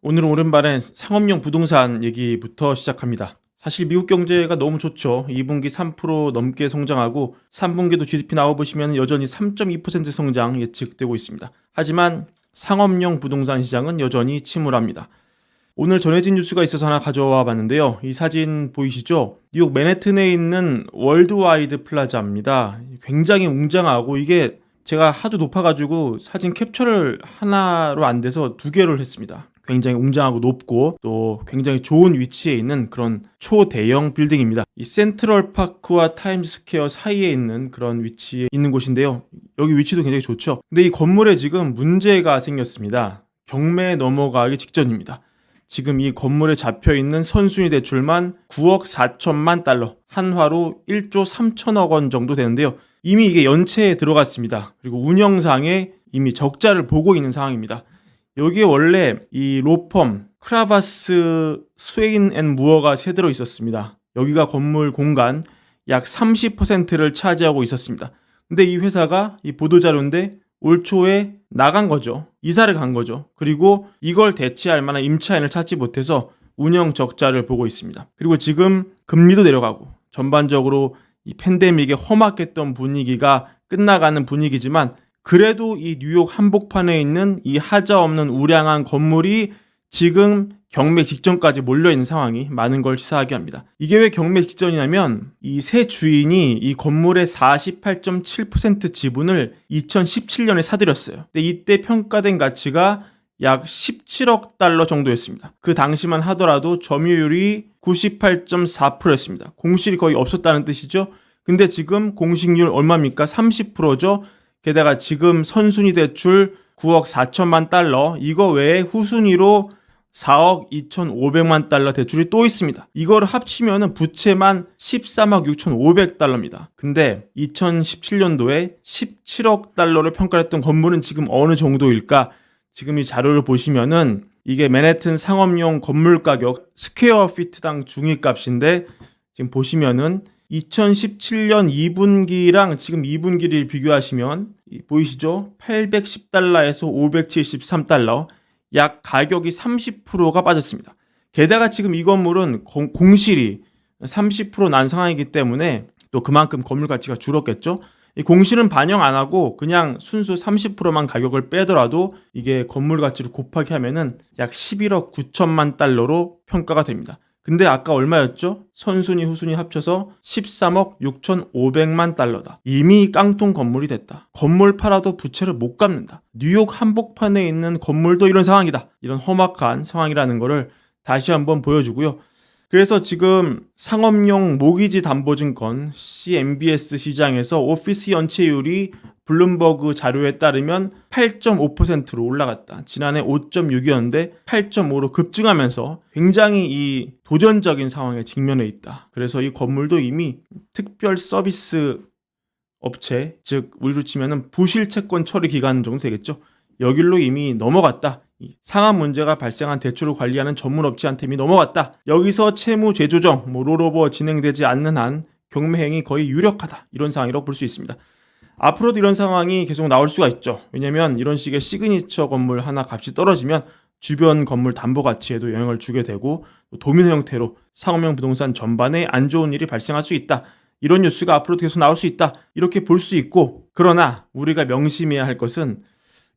오늘은 오랜만에 상업용 부동산 얘기부터 시작합니다. 사실 미국 경제가 너무 좋죠. 2분기 3% 넘게 성장하고 3분기도 GDP 나와보시면 여전히 3.2% 성장 예측되고 있습니다. 하지만 상업용 부동산 시장은 여전히 침울합니다. 오늘 전해진 뉴스가 있어서 하나 가져와 봤는데요. 이 사진 보이시죠? 뉴욕 맨해튼에 있는 월드와이드 플라자입니다. 굉장히 웅장하고 이게 제가 하도 높아가지고 사진 캡처를 하나로 안 돼서 두 개를 했습니다. 굉장히 웅장하고 높고 또 굉장히 좋은 위치에 있는 그런 초대형 빌딩입니다. 이 센트럴파크와 타임스퀘어 사이에 있는 그런 위치에 있는 곳인데요. 여기 위치도 굉장히 좋죠. 근데 이 건물에 지금 문제가 생겼습니다. 경매에 넘어가기 직전입니다. 지금 이 건물에 잡혀있는 선순위 대출만 9억 4천만 달러, 한화로 1조 3천억 원 정도 되는데요. 이미 이게 연체에 들어갔습니다. 그리고 운영상에 이미 적자를 보고 있는 상황입니다. 여기에 원래 이 로펌 크라바스 스웨인 앤 무어가 세들어 있었습니다. 여기가 건물 공간 약 30%를 차지하고 있었습니다. 근데 이 회사가 이 보도자료인데 올 초에 나간 거죠. 이사를 간 거죠. 그리고 이걸 대체할 만한 임차인을 찾지 못해서 운영 적자를 보고 있습니다. 그리고 지금 금리도 내려가고 전반적으로 이 팬데믹에 험악했던 분위기가 끝나가는 분위기지만 그래도 이 뉴욕 한복판에 있는 이 하자 없는 우량한 건물이 지금 경매 직전까지 몰려있는 상황이 많은 걸 시사하게 합니다. 이게 왜 경매 직전이냐면 이 새 주인이 이 건물의 48.7% 지분을 2017년에 사들였어요. 근데 이때 평가된 가치가 약 17억 달러 정도였습니다. 그 당시만 하더라도 점유율이 98.4%였습니다. 공실이 거의 없었다는 뜻이죠. 근데 지금 공실률 얼마입니까? 30%죠. 게다가 지금 선순위 대출 9억 4천만 달러, 이거 외에 후순위로 4억 2,500만 달러 대출이 또 있습니다. 이걸 합치면 부채만 13억 6,500달러입니다. 근데 2017년도에 17억 달러를 평가했던 건물은 지금 어느 정도일까? 지금 이 자료를 보시면은 이게 맨해튼 상업용 건물 가격 스퀘어 피트당 중위값인데 지금 보시면은 2017년 2분기랑 지금 2분기를 비교하시면 보이시죠? 810달러에서 573달러, 약 가격이 30%가 빠졌습니다. 게다가 지금 이 건물은 공실이 30%난 상황이기 때문에 또 그만큼 건물 가치가 줄었겠죠? 이 공실은 반영 안 하고 그냥 순수 30%만 가격을 빼더라도 이게 건물 가치를 곱하기 하면은 약 11억 9천만 달러로 평가가 됩니다. 근데 아까 얼마였죠? 선순위 후순위 합쳐서 13억 6,500만 달러다. 이미 깡통 건물이 됐다. 건물 팔아도 부채를 못 갚는다. 뉴욕 한복판에 있는 건물도 이런 상황이다. 이런 험악한 상황이라는 거를 다시 한번 보여주고요. 그래서 지금 상업용 모기지 담보증권 CMBS 시장에서 오피스 연체율이 블룸버그 자료에 따르면 8.5%로 올라갔다. 지난해 5.6이었는데 8.5로 급증하면서 굉장히 이 도전적인 상황에 직면해 있다. 그래서 이 건물도 이미 특별 서비스 업체, 즉 우리로 치면은 부실 채권 처리 기간 정도 되겠죠. 여길로 이미 넘어갔다. 상한 문제가 발생한 대출을 관리하는 전문 업체한테 이미 넘어갔다. 여기서 채무 재조정, 롤오버 진행되지 않는 한 경매행위 거의 유력하다. 이런 상황이라고 볼 수 있습니다. 앞으로도 이런 상황이 계속 나올 수가 있죠. 왜냐면 이런 식의 시그니처 건물 하나 값이 떨어지면 주변 건물 담보 가치에도 영향을 주게 되고 도미노 형태로 상업용 부동산 전반에 안 좋은 일이 발생할 수 있다. 이런 뉴스가 앞으로도 계속 나올 수 있다. 이렇게 볼 수 있고, 그러나 우리가 명심해야 할 것은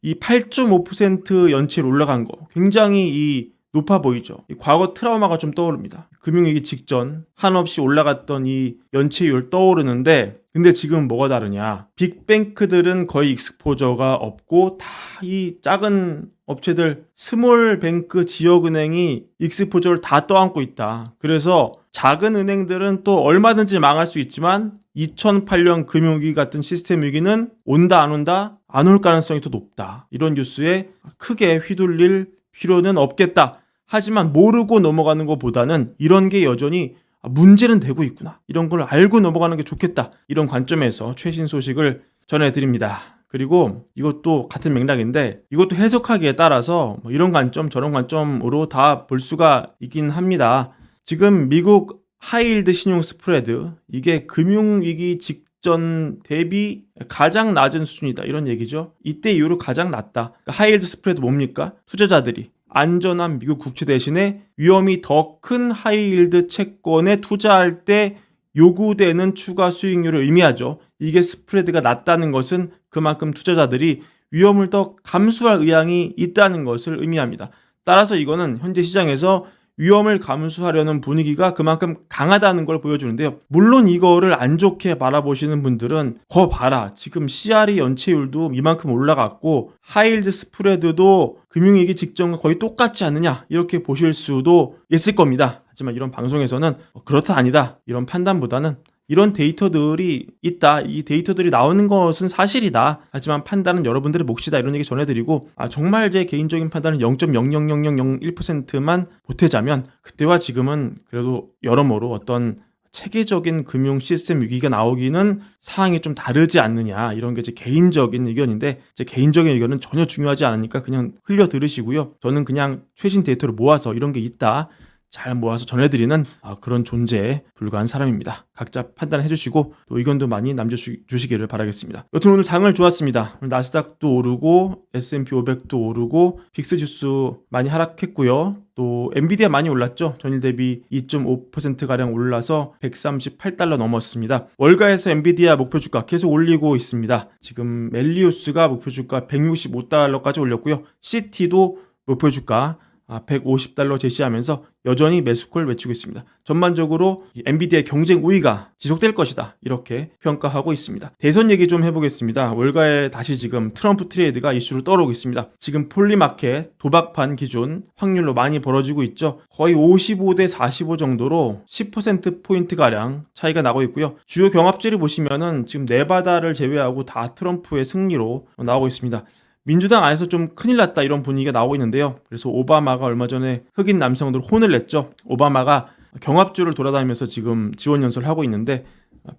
이 8.5% 연체로 올라간 거 굉장히 이 높아 보이죠. 이 과거 트라우마가 좀 떠오릅니다. 금융위기 직전 한없이 올라갔던 이 연체율 떠오르는데, 근데 지금 뭐가 다르냐? 빅뱅크들은 거의 익스포저가 없고 다 이 작은 업체들, 스몰 뱅크 지역은행이 익스포저를 다 떠안고 있다. 그래서 작은 은행들은 또 얼마든지 망할 수 있지만 2008년 금융위기 같은 시스템 위기는 온다 안 온다? 안 올 가능성이 더 높다. 이런 뉴스에 크게 휘둘릴 필요는 없겠다. 하지만 모르고 넘어가는 것보다는 이런 게 여전히 문제는 되고 있구나. 이런 걸 알고 넘어가는 게 좋겠다. 이런 관점에서 최신 소식을 전해드립니다. 그리고 이것도 같은 맥락인데 이것도 해석하기에 따라서 이런 관점 저런 관점으로 다 볼 수가 있긴 합니다. 지금 미국 하이힐드 신용 스프레드, 이게 금융위기 직전 대비 가장 낮은 수준이다 이런 얘기죠. 이때 이후로 가장 낮다. 그러니까 하이힐드 스프레드 뭡니까? 투자자들이 안전한 미국 국채 대신에 위험이 더 큰 하이힐드 채권에 투자할 때 요구되는 추가 수익률을 의미하죠. 이게 스프레드가 낮다는 것은 그만큼 투자자들이 위험을 더 감수할 의향이 있다는 것을 의미합니다. 따라서 이거는 현재 시장에서 위험을 감수하려는 분위기가 그만큼 강하다는 걸 보여주는데요. 물론 이거를 안 좋게 바라보시는 분들은 거 봐라, 지금 CRE 연체율도 이만큼 올라갔고 하이힐드 스프레드도 금융위기 직전과 거의 똑같지 않느냐, 이렇게 보실 수도 있을 겁니다. 하지만 이런 방송에서는 그렇다 아니다 이런 판단보다는 이런 데이터들이 있다, 이 데이터들이 나오는 것은 사실이다, 하지만 판단은 여러분들의 몫이다, 이런 얘기 전해드리고, 정말 제 개인적인 판단은 0.00001%만 보태자면 그때와 지금은 그래도 여러모로 어떤 체계적인 금융 시스템 위기가 나오기는 상황이 좀 다르지 않느냐, 이런 게 제 개인적인 의견인데, 제 개인적인 의견은 전혀 중요하지 않으니까 그냥 흘려 들으시고요. 저는 그냥 최신 데이터를 모아서 이런 게 있다 잘 모아서 전해드리는 그런 존재에 불과한 사람입니다. 각자 판단해 주시고 또 의견도 많이 남겨주시기를 바라겠습니다. 여튼 오늘 장을 좋았습니다. 오늘 나스닥도 오르고 S&P 500도 오르고 빅스지수 많이 하락했고요. 또 엔비디아 많이 올랐죠. 전일 대비 2.5%가량 올라서 138달러 넘었습니다. 월가에서 엔비디아 목표주가 계속 올리고 있습니다. 지금 멜리우스가 목표주가 165달러까지 올렸고요. CT도 목표주가 150달러 제시하면서 여전히 매수콜 외치고 있습니다. 전반적으로 엔비디아의 경쟁 우위가 지속될 것이다, 이렇게 평가하고 있습니다. 대선 얘기 좀 해보겠습니다. 월가에 다시 지금 트럼프 트레이드가 이슈로 떠오르고 있습니다. 지금 폴리마켓 도박판 기준 확률로 많이 벌어지고 있죠. 거의 55대 45 정도로 10%포인트가량 차이가 나고 있고요. 주요 경합지를 보시면은 지금 네바다를 제외하고 다 트럼프의 승리로 나오고 있습니다. 민주당 안에서 좀 큰일 났다, 이런 분위기가 나오고 있는데요. 그래서 오바마가 얼마 전에 흑인 남성들 혼을 냈죠. 오바마가 경합주를 돌아다니면서 지금 지원 연설을 하고 있는데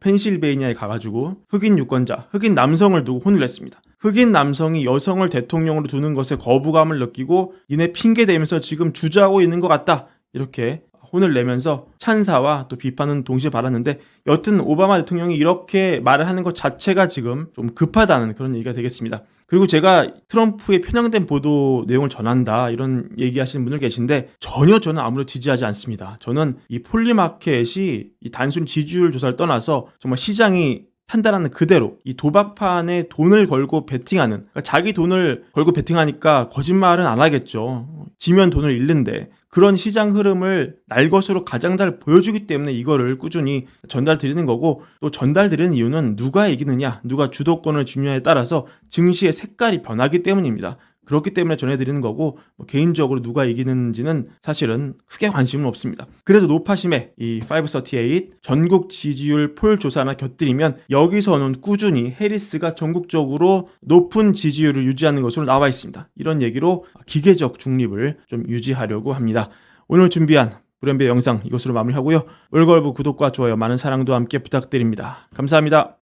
펜실베이니아에 가가지고 흑인 유권자, 흑인 남성을 두고 혼을 냈습니다. 흑인 남성이 여성을 대통령으로 두는 것에 거부감을 느끼고 니네 핑계대면서 지금 주저하고 있는 것 같다, 이렇게 혼을 내면서 찬사와 또 비판은 동시에 받았는데, 여튼 오바마 대통령이 이렇게 말을 하는 것 자체가 지금 좀 급하다는 그런 얘기가 되겠습니다. 그리고 제가 트럼프의 편향된 보도 내용을 전한다, 이런 얘기하시는 분들 계신데 전혀 저는 아무도 지지하지 않습니다. 저는 이 폴리마켓이 이 단순 지지율 조사를 떠나서 정말 시장이 판단하는 그대로 이 도박판에 돈을 걸고 베팅하는, 그러니까 자기 돈을 걸고 베팅하니까 거짓말은 안 하겠죠. 지면 돈을 잃는데, 그런 시장 흐름을 날 것으로 가장 잘 보여주기 때문에 이거를 꾸준히 전달드리는 거고, 또 전달드리는 이유는 누가 이기느냐, 누가 주도권을 쥐느냐에 따라서 증시의 색깔이 변하기 때문입니다. 그렇기 때문에 전해드리는 거고, 개인적으로 누가 이기는지는 사실은 크게 관심은 없습니다. 그래도 노파심에 이 538 전국 지지율 폴 조사나 곁들이면 여기서는 꾸준히 해리스가 전국적으로 높은 지지율을 유지하는 것으로 나와 있습니다. 이런 얘기로 기계적 중립을 좀 유지하려고 합니다. 오늘 준비한 불연배 영상 이것으로 마무리하고요. 월걸부 구독과 좋아요, 많은 사랑도 함께 부탁드립니다. 감사합니다.